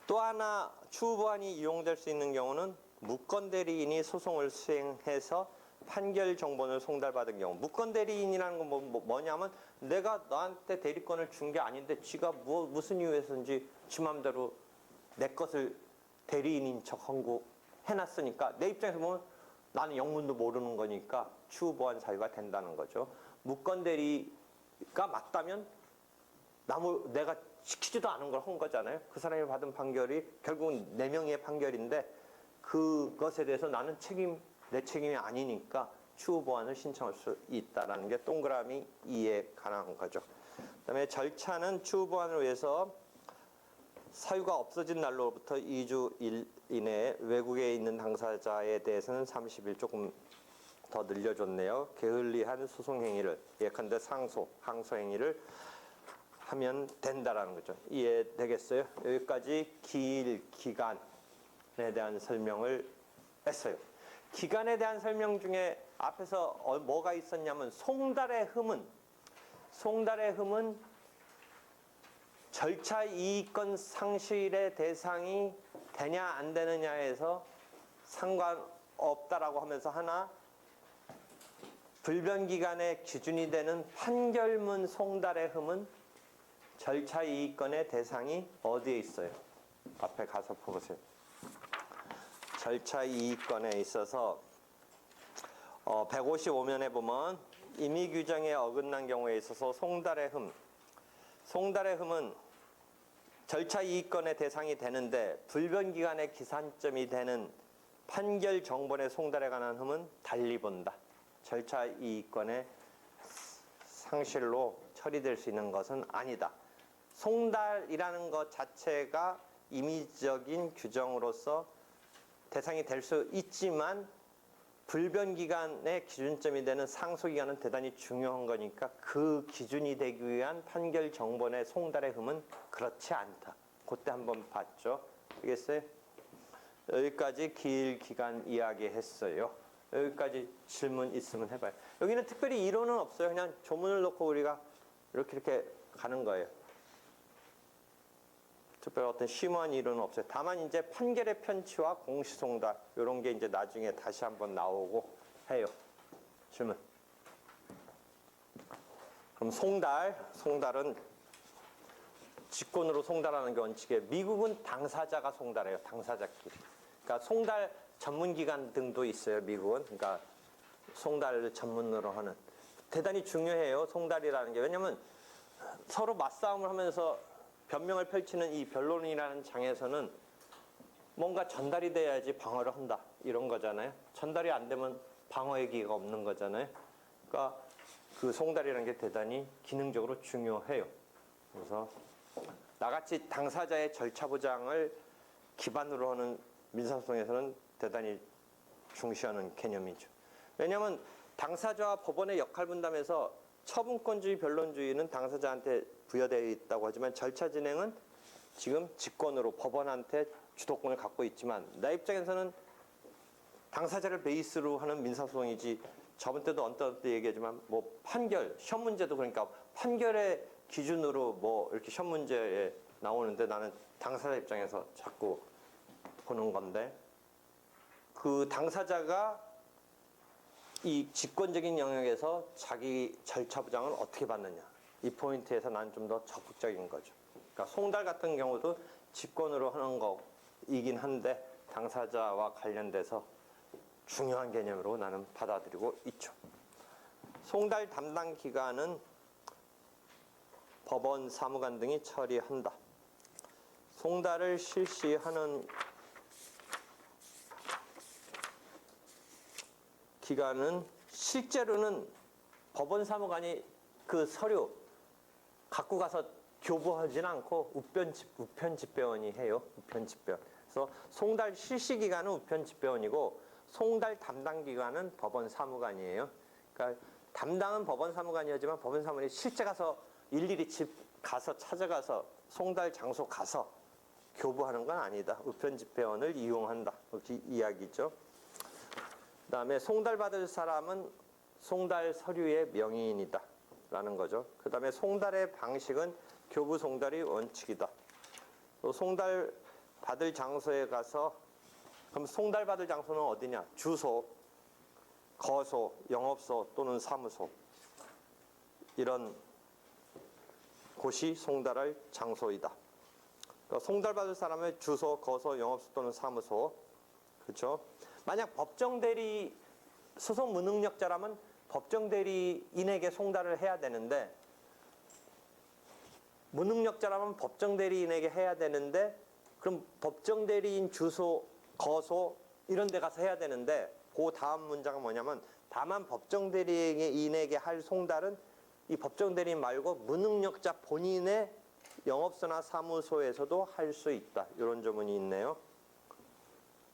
[SPEAKER 1] 또 하나 추후보안이 이용될 수 있는 경우는 무건대리인이 소송을 수행해서 판결 정본을 송달받은 경우 무건대리인이라는 건 뭐냐면 내가 너한테 대리권을 준 게 아닌데 지가 무슨 이유에서인지 지 맘대로 내 것을 대리인인 척 한거 해놨으니까 내 입장에서 보면 나는 영문도 모르는 거니까 추후보안 사유가 된다는 거죠. 무건대리가 맞다면 내가 시키지도 않은 걸 한 거잖아요. 그 사람이 받은 판결이 결국은 4명의 판결인데 그것에 대해서 나는 내 책임이 아니니까 추후보안을 신청할 수 있다는 게 동그라미 이해 가능한 거죠. 그다음에 절차는 추후보안을 위해서 사유가 없어진 날로부터 2주 이내에 외국에 있는 당사자에 대해서는 30일 조금 더 늘려줬네요. 게을리한 소송행위를 예컨대 항소행위를 하면 된다라는 거죠. 이해되겠어요? 여기까지 기간에 대한 설명을 했어요. 기간에 대한 설명 중에 앞에서 뭐가 있었냐면 송달의 흠은 절차 이익권 상실의 대상이 되냐 안 되느냐에서 상관없다라고 하면서 하나 불변기간의 기준이 되는 판결문 송달의 흠은 절차 이익권의 대상이 어디에 있어요? 앞에 가서 보세요. 절차 이익권에 있어서 155면에 보면 임의 규정에 어긋난 경우에 있어서 송달의 흠은 절차 이익권의 대상이 되는데 불변기간의 기산점이 되는 판결 정본의 송달에 관한 흠은 달리 본다. 절차 이익권의 상실로 처리될 수 있는 것은 아니다. 송달이라는 것 자체가 임의적인 규정으로서 대상이 될 수 있지만 불변기간의 기준점이 되는 상소기간은 대단히 중요한 거니까 그 기준이 되기 위한 판결 정본의 송달의 흠은 그렇지 않다. 그때 한번 봤죠. 알겠어요? 여기까지 기일기간 이야기했어요. 여기까지 질문 있으면 해봐요. 여기는 특별히 이론은 없어요. 그냥 조문을 놓고 우리가 이렇게 가는 거예요. 특별히 어떤 심오한 이론은 없어요. 다만 이제 판결의 편취와 공시송달 이런 게 이제 나중에 다시 한번 나오고 해요. 질문. 그럼 송달은 직권으로 송달하는 게 원칙이에요. 미국은 당사자가 송달해요. 당사자끼리. 그러니까 송달 전문기관 등도 있어요. 미국은. 그러니까 송달을 전문으로 하는. 대단히 중요해요. 송달이라는 게. 왜냐하면 서로 맞싸움을 하면서 변명을 펼치는 이 변론이라는 장에서는 뭔가 전달이 돼야지 방어를 한다. 이런 거잖아요. 전달이 안 되면 방어의 기회가 없는 거잖아요. 그러니까 그 송달이라는 게 대단히 기능적으로 중요해요. 그래서 나같이 당사자의 절차 보장을 기반으로 하는 민사소송에서는 대단히 중시하는 개념이죠. 왜냐하면 당사자와 법원의 역할 분담에서 처분권주의, 변론주의는 당사자한테 부여되어 있다고 하지만 절차 진행은 지금 직권으로 법원한테 주도권을 갖고 있지만 나 입장에서는 당사자를 베이스로 하는 민사소송이지 저번 때도 언뜻 얘기하지만 뭐 판결, 시험 문제도 그러니까 판결의 기준으로 뭐 이렇게 시험 문제에 나오는데 나는 당사자 입장에서 자꾸 보는 건데 그 당사자가 이 직권적인 영역에서 자기 절차 보장을 어떻게 받느냐 이 포인트에서 난 좀 더 적극적인 거죠. 그러니까 송달 같은 경우도 직권으로 하는 거이긴 한데 당사자와 관련돼서 중요한 개념으로 나는 받아들이고 있죠. 송달 담당 기관은 법원, 사무관 등이 처리한다. 송달을 실시하는 기관은 실제로는 법원 사무관이 그 서류 갖고 가서 교부하지는 않고 우편집배원이 해요. 우편집배원. 그래서 송달 실시 기관은 우편집배원이고 송달 담당 기관은 법원 사무관이에요. 그러니까 담당은 법원 사무관이었지만 법원 사무관이 실제 가서 일일이 집 가서 찾아가서 송달 장소 가서 교부하는 건 아니다. 우편집배원을 이용한다. 이렇게 이야기죠. 그다음에 송달받을 사람은 송달 서류의 명의인이다 라는 거죠. 그다음에 송달의 방식은 교부 송달이 원칙이다. 또 송달 받을 장소에 가서 그럼 송달 받을 장소는 어디냐? 주소, 거소, 영업소 또는 사무소 이런 곳이 송달할 장소이다. 그러니까 송달 받을 사람의 주소, 거소, 영업소 또는 사무소 그렇죠? 만약 법정 대리 소송 무능력자라면 법정 대리인에게 송달을 해야 되는데 무능력자라면 법정 대리인에게 해야 되는데 그럼 법정 대리인 주소, 거소 이런 데 가서 해야 되는데 그 다음 문장은 뭐냐면 다만 법정 대리인에게 할 송달은 이 법정 대리인 말고 무능력자 본인의 영업소나 사무소에서도 할 수 있다. 이런 조문이 있네요.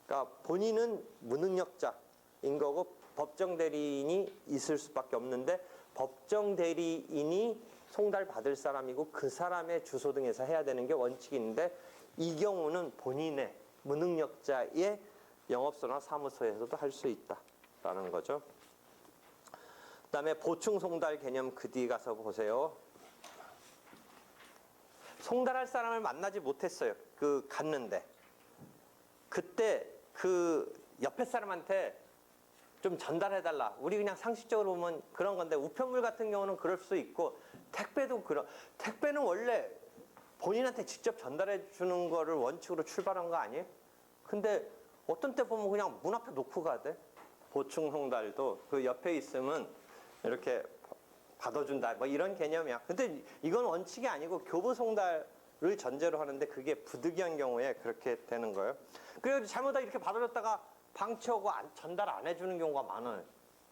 [SPEAKER 1] 그러니까 본인은 무능력자인 거고 법정 대리인이 있을 수밖에 없는데 법정 대리인이 송달 받을 사람이고 그 사람의 주소 등에서 해야 되는 게 원칙인데 이 경우는 본인의 무능력자의 영업소나 사무소에서도 할 수 있다라는 거죠. 그다음에 보충 송달 개념 그 뒤에 가서 보세요. 송달할 사람을 만나지 못했어요. 갔는데 그때 그 옆에 사람한테 좀 전달해달라. 우리 그냥 상식적으로 보면 그런 건데 우편물 같은 경우는 그럴 수 있고 택배도 택배는 원래 본인한테 직접 전달해 주는 거를 원칙으로 출발한 거 아니에요? 근데 어떤 때 보면 그냥 문 앞에 놓고 가대. 보충 송달도 그 옆에 있으면 이렇게 받아준다. 뭐 이런 개념이야. 근데 이건 원칙이 아니고 교부 송달을 전제로 하는데 그게 부득이한 경우에 그렇게 되는 거예요. 그래서 잘못하다 이렇게 받아줬다가 방치하고 전달 안 해주는 경우가 많아요.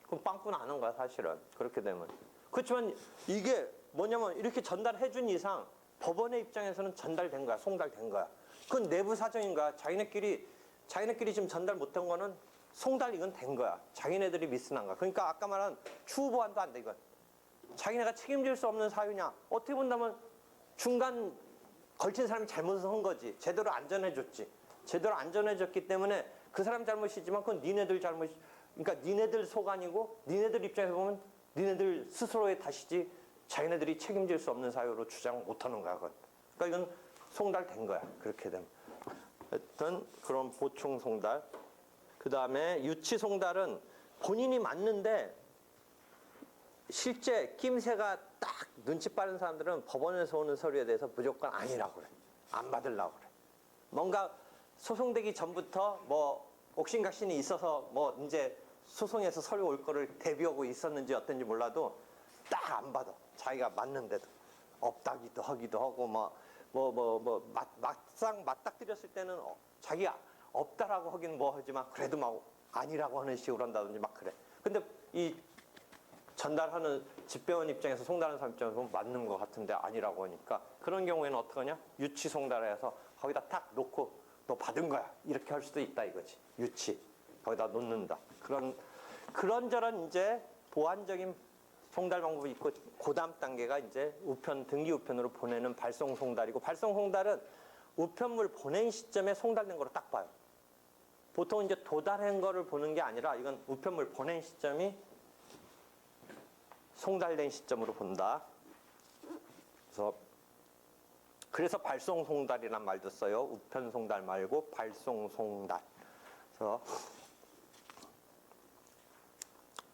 [SPEAKER 1] 그럼 빵꾸 나는 거야 사실은. 그렇게 되면. 그렇지만 이게 뭐냐면 이렇게 전달해 준 이상 법원의 입장에서는 전달된 거야. 송달된 거야. 그건 내부 사정인 거야. 자기네끼리 지금 전달 못한 거는 송달 이건 된 거야. 자기네들이 미스난 거야. 그러니까 아까 말한 추후 보완도 안 돼 이건. 자기네가 책임질 수 없는 사유냐. 어떻게 본다면 중간 걸친 사람이 잘못을 한 거지. 제대로 안전해줬지. 제대로 안전해줬기 때문에 그 사람 잘못이지만 그건 니네들 잘못, 그러니까 니네들 속아니고 니네들 입장에서 보면 니네들 스스로의 탓이지 자기네들이 책임질 수 없는 사유로 주장 못하는 거야. 그건. 그러니까 이건 송달된 거야. 그렇게 되면. 하여튼 그런 보충 송달. 그 다음에 유치 송달은 본인이 맞는데 실제 낌새가 딱 눈치 빠른 사람들은 법원에서 오는 서류에 대해서 무조건 아니라고 그래. 안 받으려고 그래. 뭔가 소송되기 전부터 뭐 옥신각신이 있어서 뭐 이제 소송에서 서류 올 거를 대비하고 있었는지 어떤지 몰라도 딱 안 받아. 자기가 맞는데도 없다기도 하기도 하고 막상 맞닥뜨렸을 때는 자기가 없다라고 하긴 뭐 하지만 그래도 막 아니라고 하는 식으로 한다든지 막 그래. 근데 이 전달하는 집배원 입장에서 송달하는 사람 입장에서 보면 맞는 것 같은데 아니라고 하니까 그런 경우에는 어떻게 하냐? 유치 송달해서 거기다 탁 놓고 너 받은 거야 이렇게 할 수도 있다 이거지. 유치 거기다 놓는다. 그런저런 이제 보완적인 송달 방법이 있고 그다음 단계가 이제 우편 등기 우편으로 보내는 발송 송달이고 발송 송달은 우편물 보낸 시점에 송달된 거로 딱 봐요. 보통 이제 도달한 거를 보는 게 아니라 이건 우편물 보낸 시점이 송달된 시점으로 본다. 그래서 발송 송달이란 말도 써요. 우편 송달 말고 발송 송달. 그래서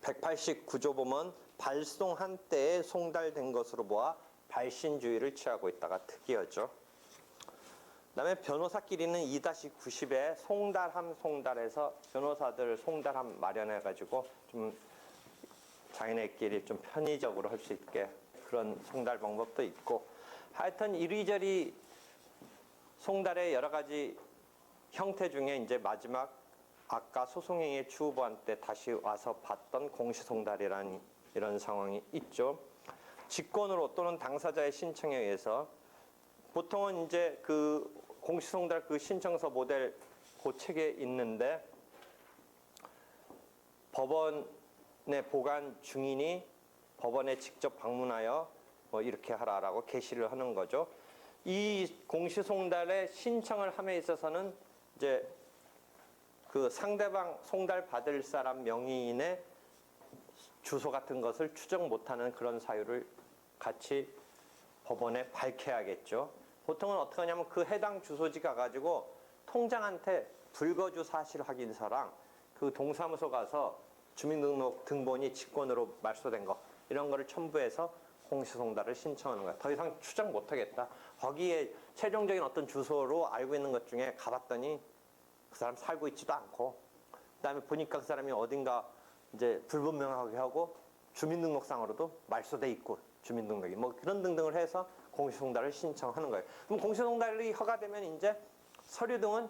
[SPEAKER 1] 189조 보면 발송한 때에 송달된 것으로 보아 발신주의를 취하고 있다가 특이하죠. 그다음에 변호사끼리는 2-90에 송달함 송달해서 변호사들 송달함 마련해가지고 좀 자기네끼리 좀 편의적으로 할 수 있게 그런 송달 방법도 있고 하여튼 이리저리 송달의 여러 가지 형태 중에 이제 마지막 아까 소송행위의 추후보안 때 다시 와서 봤던 공시송달이라는 이런 상황이 있죠. 직권으로 또는 당사자의 신청에 의해서 보통은 이제 그 공시송달 그 신청서 모델 그 책에 있는데 법원의 보관 중인이 법원에 직접 방문하여 뭐 이렇게 하라라고 게시를 하는 거죠. 이 공시송달의 신청을 함에 있어서는 이제 그 상대방 송달 받을 사람 명의인의 주소 같은 것을 추적 못하는 그런 사유를 같이 법원에 밝혀야겠죠. 보통은 어떻게 하냐면 그 해당 주소지 가가지고 통장한테 불거주 사실 확인서랑 그 동사무소 가서 주민등록 등본이 직권으로 말소된 거 이런 거를 첨부해서 공시송달을 신청하는 거야. 더 이상 추적 못하겠다. 거기에 최종적인 어떤 주소로 알고 있는 것 중에 가봤더니 그 사람 살고 있지도 않고 그다음에 보니까 그 사람이 어딘가 이제 불분명하게 하고 주민등록상으로도 말소돼 있고 주민등록이 뭐 그런 등등을 해서 공시송달을 신청하는 거예요. 그럼 공시송달이 허가되면 이제 서류 등은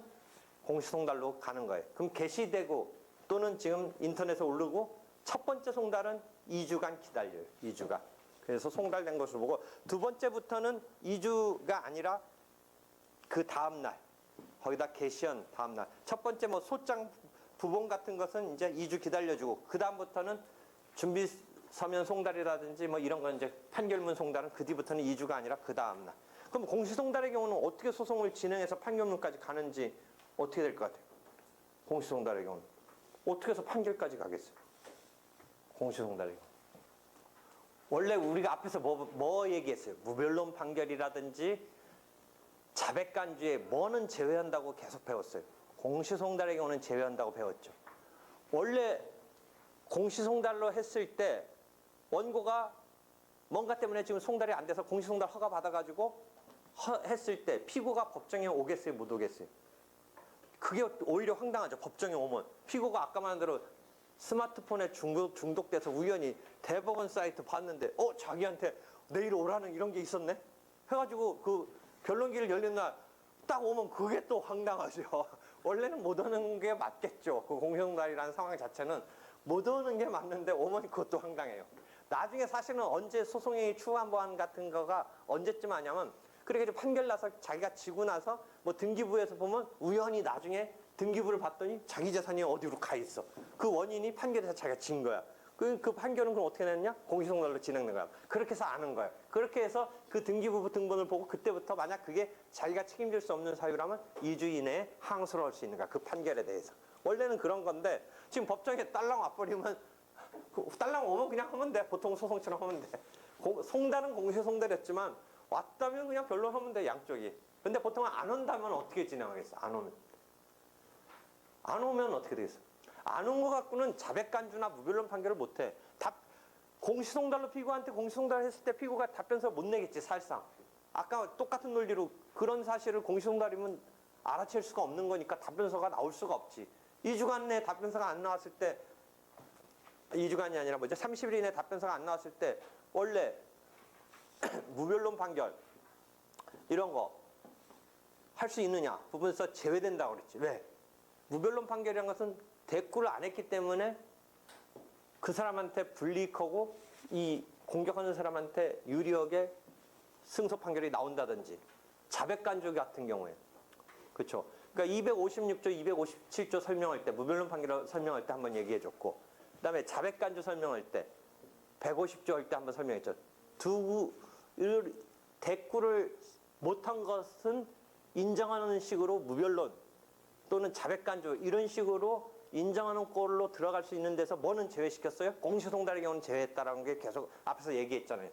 [SPEAKER 1] 공시송달로 가는 거예요. 그럼 게시되고 또는 지금 인터넷에 오르고 첫 번째 송달은 2주간 기다려요. 2주간. 그래서 송달된 것으로 보고 두 번째부터는 2주가 아니라 그 다음 날 거기다 게시한 다음 날 첫 번째 뭐 소장 부본 같은 것은 이제 2주 기다려주고 그 다음부터는 준비 서면 송달이라든지 뭐 이런 건 이제 판결문 송달은 그 뒤부터는 2주가 아니라 그 다음 날. 그럼 공시송달의 경우는 어떻게 소송을 진행해서 판결문까지 가는지 어떻게 될 것 같아요? 공시송달의 경우는 어떻게 해서 판결까지 가겠어요? 공시송달의 경우. 원래 우리가 앞에서 뭐 얘기했어요? 무변론 판결이라든지 자백간주에 뭐는 제외한다고 계속 배웠어요. 공시송달의 경우는 제외한다고 배웠죠. 원래 공시송달로 했을 때 원고가 뭔가 때문에 지금 송달이 안 돼서 공시송달 허가 받아가지고 했을 때 피고가 법정에 오겠어요? 못 오겠어요? 그게 오히려 황당하죠. 법정에 오면 피고가 아까 말한 대로 스마트폰에 중독돼서 우연히 대법원 사이트 봤는데 자기한테 내일 오라는 이런 게 있었네? 해가지고 그 변론기를 열린 날 딱 오면 그게 또 황당하죠. 원래는 못 오는 게 맞겠죠. 그 공시송달이라는 상황 자체는 못 오는 게 맞는데 오면 그것도 황당해요. 나중에 사실은 언제 소송의 추후보안 같은 거가 언제쯤 하냐면 그렇게 판결 나서 자기가 지고 나서 뭐 등기부에서 보면 우연히 나중에 등기부를 봤더니 자기 재산이 어디로 가 있어. 그 원인이 판결에서 자기가 진 거야. 그 판결은 그럼 어떻게 됐냐? 공시송달로 진행된 거야. 그렇게 해서 아는 거야. 그렇게 해서 그 등기부 등본을 보고 그때부터 만약 그게 자기가 책임질 수 없는 사유라면 2주 이내에 항소를 할 수 있는 거야. 그 판결에 대해서. 원래는 그런 건데 지금 법정에 딸랑 와버리면 딸랑 오면 그냥 하면 돼. 보통 소송처럼 하면 돼. 송달은 공시송달이었지만 왔다면 그냥 변론하면 돼. 양쪽이. 근데 보통 안 온다면 어떻게 진행하겠어? 안 오면. 안 오면 어떻게 되겠어? 안 온 거 갖고는 자백간주나 무변론 판결을 못해. 공시송달로 피고한테 공시송달을 했을 때 피고가 답변서 못 내겠지 사실상. 아까 똑같은 논리로 그런 사실을 공시송달이면 알아챌 수가 없는 거니까 답변서가 나올 수가 없지. 2주간 내에 답변서가 안 나왔을 때 2주간이 아니라 뭐죠? 30일 이내에 답변서가 안 나왔을 때 원래 무변론 판결 이런 거 할 수 있느냐? 부분에서 제외된다고 그랬지. 왜? 무변론 판결이라는 것은 대꾸를 안 했기 때문에 그 사람한테 불이익하고 이 공격하는 사람한테 유리하게 승소 판결이 나온다든지 자백간주 같은 경우에 그렇죠. 그러니까 256조, 257조 설명할 때 무변론 판결을 설명할 때 한번 얘기해줬고 그다음에 자백간주 설명할 때 150조 할 때 한번 설명했죠. 대꾸를 못한 것은 인정하는 식으로 무변론 또는 자백간주 이런 식으로 인정하는 꼴로 들어갈 수 있는 데서 뭐는 제외시켰어요? 공시송달의 경우는 제외했다라는 게 계속 앞에서 얘기했잖아요.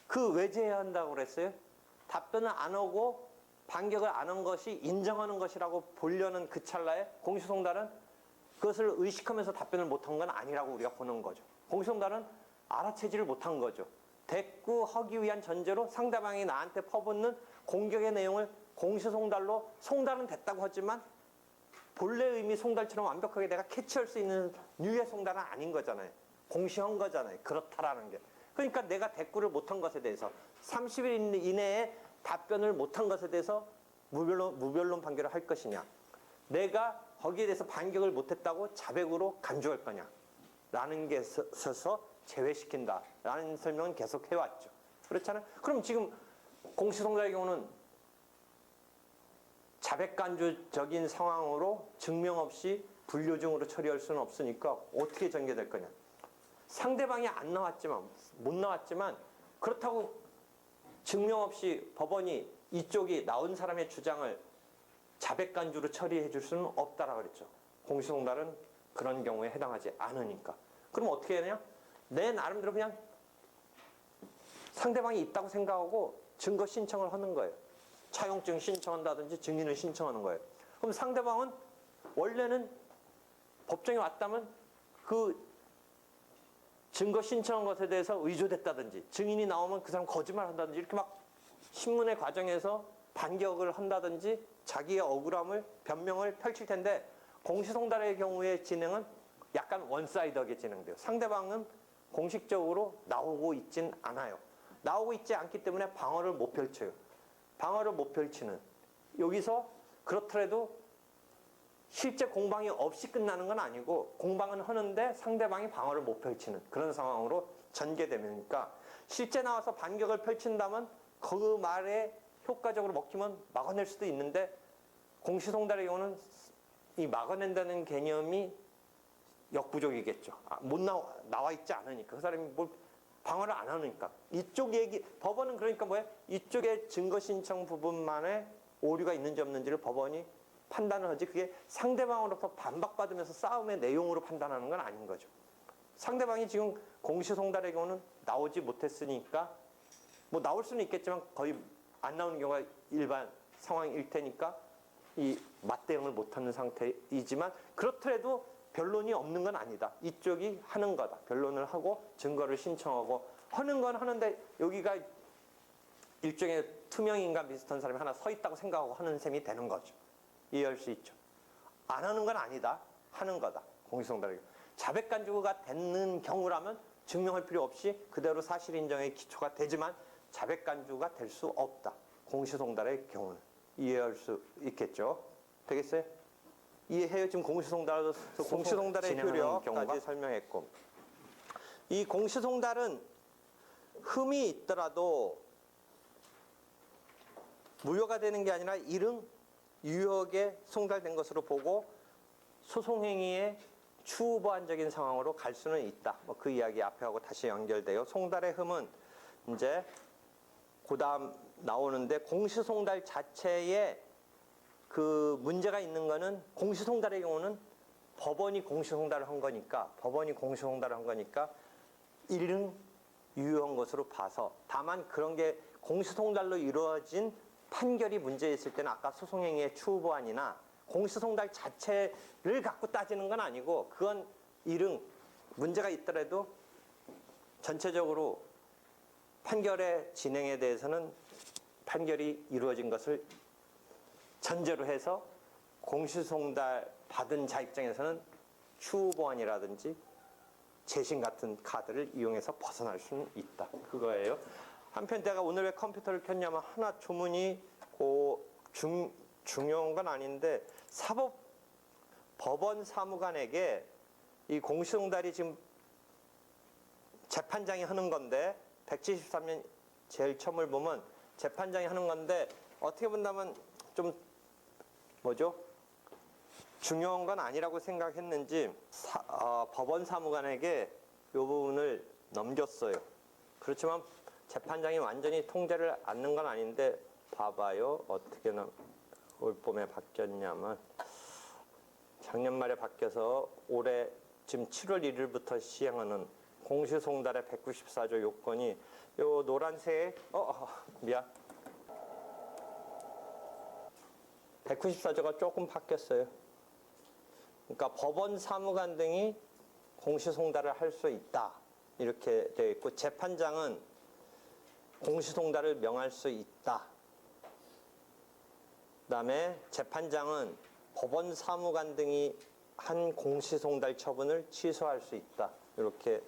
[SPEAKER 1] 그 왜 제외한다고 그랬어요? 답변을 안 하고 반격을 안 한 것이 인정하는 것이라고 보려는 그 찰나에 공시송달은 그것을 의식하면서 답변을 못한 건 아니라고 우리가 보는 거죠. 공시송달은 알아채지를 못한 거죠. 대꾸하기 위한 전제로 상대방이 나한테 퍼붓는 공격의 내용을 공시송달로 송달은 됐다고 하지만 본래 의미 송달처럼 완벽하게 내가 캐치할 수 있는 류의 송달은 아닌 거잖아요. 공시한 거잖아요. 그렇다라는 게. 그러니까 내가 대꾸를 못한 것에 대해서 30일 이내에 답변을 못한 것에 대해서 무변론 판결을 할 것이냐. 내가 거기에 대해서 반격을 못했다고 자백으로 간주할 거냐. 라는 게 있어서 제외시킨다. 라는 설명은 계속 해왔죠. 그렇잖아요. 그럼 지금 공시송달의 경우는 자백간주적인 상황으로 증명 없이 불료증으로 처리할 수는 없으니까 어떻게 전개될 거냐. 상대방이 안 나왔지만 못 나왔지만 그렇다고 증명 없이 법원이 이쪽이 나온 사람의 주장을 자백간주로 처리해 줄 수는 없다라고 그랬죠. 공시송달은 그런 경우에 해당하지 않으니까. 그럼 어떻게 해야 되냐? 내 나름대로 그냥 상대방이 있다고 생각하고 증거 신청을 하는 거예요. 차용증 신청한다든지 증인을 신청하는 거예요. 그럼 상대방은 원래는 법정에 왔다면 그 증거 신청한 것에 대해서 의조됐다든지 증인이 나오면 그 사람 거짓말 한다든지 이렇게 막 신문의 과정에서 반격을 한다든지 자기의 억울함을 변명을 펼칠 텐데 공시송달의 경우의 진행은 약간 원사이드하게 진행돼요. 상대방은 공식적으로 나오고 있진 않아요. 나오고 있지 않기 때문에 방어를 못 펼쳐요. 방어를 못 펼치는 여기서 그렇더라도 실제 공방이 없이 끝나는 건 아니고 공방은 하는데 상대방이 방어를 못 펼치는 그런 상황으로 전개되니까 실제 나와서 반격을 펼친다면 그 말에 효과적으로 먹히면 막아낼 수도 있는데 공시송달의 경우는 이 막아낸다는 개념이 역부족이겠죠. 못 나와 있지 않으니까 그 사람이 뭘 방어를 안 하니까 이쪽 얘기 법원은 그러니까 뭐예요? 이쪽에 증거 신청 부분만에 오류가 있는지 없는지를 법원이 판단을 하지 그게 상대방으로부터 반박받으면서 싸움의 내용으로 판단하는 건 아닌 거죠. 상대방이 지금 공시송달의 경우는 나오지 못했으니까 뭐 나올 수는 있겠지만 거의 안 나오는 경우가 일반 상황일 테니까 이 맞대응을 못하는 상태이지만 그렇더라도 변론이 없는 건 아니다. 이쪽이 하는 거다. 변론을 하고 증거를 신청하고 하는 건 하는데 여기가 일종의 투명인간 비슷한 사람이 하나 서 있다고 생각하고 하는 셈이 되는 거죠. 이해할 수 있죠. 안 하는 건 아니다. 하는 거다. 공시송달의 경우. 자백간주가 되는 경우라면 증명할 필요 없이 그대로 사실인정의 기초가 되지만 자백간주가 될 수 없다. 공시송달의 경우는. 이해할 수 있겠죠. 되겠어요? 이해해요? 지금 공시송달의 효력까지 설명했고 이 공시송달은 흠이 있더라도 무효가 되는 게 아니라 이릉 유효하게 송달된 것으로 보고 소송행위의 추후보완적인 상황으로 갈 수는 있다. 뭐 그 이야기 앞에 하고 다시 연결돼요. 송달의 흠은 이제 그다음 나오는데 공시송달 자체에 그 문제가 있는 거는 공시송달의 경우는 법원이 공시송달을 한 거니까 이릉 유효한 것으로 봐서 다만 그런 게 공시송달로 이루어진 판결이 문제 있을 때는 아까 소송행위의 추후보완이나 공시송달 자체를 갖고 따지는 건 아니고 그건 이릉 문제가 있더라도 전체적으로 판결의 진행에 대해서는 판결이 이루어진 것을 전제로 해서 공시송달 받은 자 입장에서는 추후보완이라든지 재심 같은 카드를 이용해서 벗어날 수는 있다. 그거예요. 한편 내가 오늘 왜 컴퓨터를 켰냐면 하나 조문이 중요한 건 아닌데 법원 사무관에게 이 공시송달이 지금 재판장이 하는 건데 173년 제일 처음을 보면 재판장이 하는 건데 어떻게 본다면 좀 뭐죠? 중요한 건 아니라고 생각했는지 법원 사무관에게 이 부분을 넘겼어요. 그렇지만 재판장이 완전히 통제를 않는 건 아닌데 봐봐요. 어떻게 올 봄에 바뀌었냐면 작년 말에 바뀌어서 올해 지금 7월 1일부터 시행하는 공시송달의 194조 요건이 요 노란색 미안 194조가 조금 바뀌었어요. 그러니까 법원 사무관 등이 공시송달을 할 수 있다 이렇게 되어 있고 재판장은 공시송달을 명할 수 있다. 그다음에 재판장은 법원 사무관 등이 한 공시송달 처분을 취소할 수 있다. 이렇게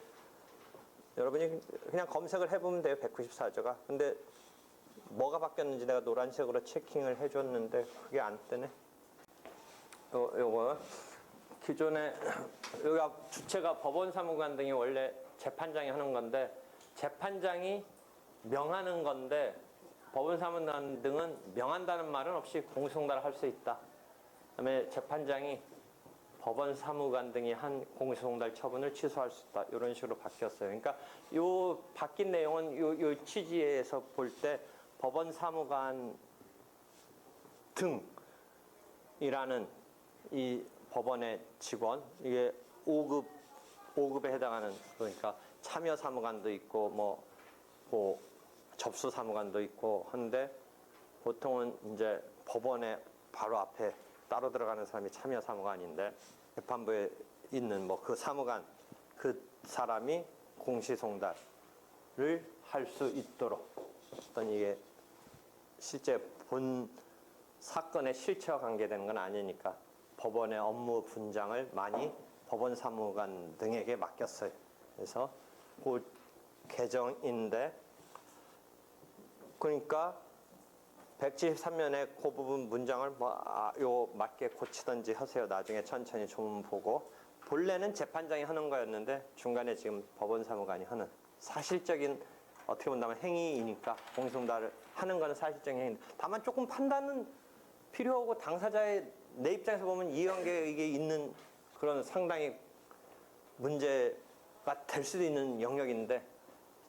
[SPEAKER 1] 여러분이 그냥 검색을 해보면 돼요. 194조가. 근데 뭐가 바뀌었는지 내가 노란색으로 체킹을 해줬는데 그게 안 뜨네. 요거 기존에 여기가 주체가 법원 사무관 등이 원래 재판장이 하는 건데 재판장이 명하는 건데 법원 사무관 등은 명한다는 말은 없이 공시송달을 할 수 있다. 그다음에 재판장이 법원 사무관 등이 한 공시송달 처분을 취소할 수 있다. 이런 식으로 바뀌었어요. 그러니까 요 바뀐 내용은 요 취지에서 볼 때 법원 사무관 등이라는 이 법원의 직원 이게 5급에 해당하는 그러니까 참여 사무관도 있고 뭐 접수 사무관도 있고 한데 보통은 이제 법원의 바로 앞에 따로 들어가는 사람이 참여 사무관인데 재판부에 있는 뭐 그 사무관 그 사람이 공시송달을 할 수 있도록 어떤 이게 실제 본 사건의 실체와 관계되는 건 아니니까 법원의 업무 분장을 많이 법원 사무관 등에게 맡겼어요. 그래서 그 개정인데 그러니까 173년에 그 부분 문장을 요 맞게 고치든지 하세요. 나중에 천천히 좀 보고 본래는 재판장이 하는 거였는데 중간에 지금 법원 사무관이 하는 사실적인 어떻게 본다면 행위이니까 공시송달을 하는 거는 사실적인 행위인데 다만 조금 판단은 필요하고 당사자의 내 입장에서 보면 이해관계가 있는 그런 상당히 문제가 될 수도 있는 영역인데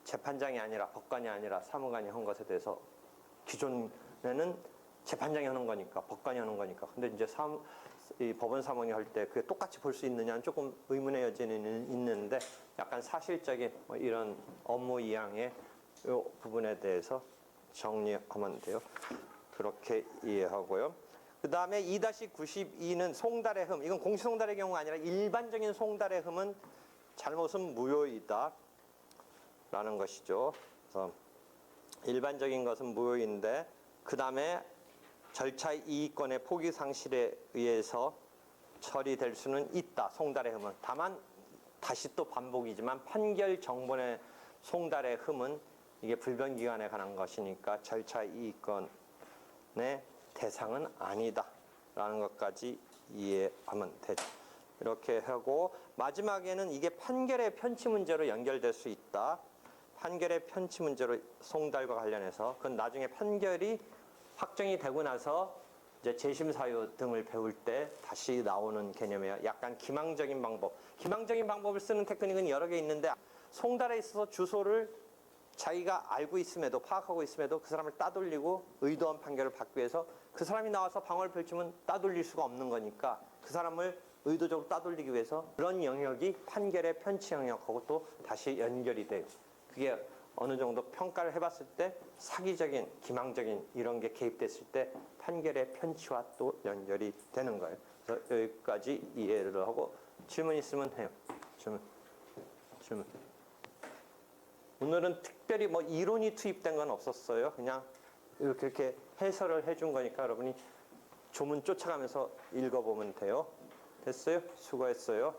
[SPEAKER 1] 재판장이 아니라 법관이 아니라 사무관이 한 것에 대해서 기존에는 재판장이 하는 거니까 법관이 하는 거니까 근데 이제 이 법원 사무관이 할 때 그게 똑같이 볼 수 있느냐는 조금 의문의 여지는 있는데 약간 사실적인 뭐 이런 업무 이양의 이 부분에 대해서 정리하면 돼요. 그렇게 이해하고요. 그 다음에 2-92는 송달의 흠. 이건 공시송달의 경우가 아니라 일반적인 송달의 흠은 잘못은 무효이다 라는 것이죠. 그래서 일반적인 것은 무효인데 그 다음에 절차 이익권의 포기 상실에 의해서 처리될 수는 있다. 송달의 흠은. 다만 다시 또 반복이지만 판결 정본의 송달의 흠은 이게 불변기간에 관한 것이니까 절차 이익권의 대상은 아니다 라는 것까지 이해하면 되죠. 이렇게 하고 마지막에는 이게 판결의 편취 문제로 연결될 수 있다. 판결의 편취 문제로 송달과 관련해서 그건 나중에 판결이 확정이 되고 나서 이제 재심 사유 등을 배울 때 다시 나오는 개념이에요. 약간 기망적인 방법. 기망적인 방법을 쓰는 테크닉은 여러 개 있는데 송달에 있어서 주소를 자기가 알고 있음에도 파악하고 있음에도 그 사람을 따돌리고 의도한 판결을 받기 위해서 그 사람이 나와서 방어를 펼치면 따돌릴 수가 없는 거니까 그 사람을 의도적으로 따돌리기 위해서 그런 영역이 판결의 편취 영역하고 또 다시 연결이 돼요. 그게 어느 정도 평가를 해봤을 때 사기적인, 기망적인 이런 게 개입됐을 때 판결의 편취와 또 연결이 되는 거예요. 그래서 여기까지 이해를 하고 질문 있으면 해요. 질문. 오늘은 특별히 뭐 이론이 투입된 건 없었어요. 그냥 이렇게 해설을 해준 거니까 여러분이 조문 쫓아가면서 읽어보면 돼요. 됐어요? 수고했어요.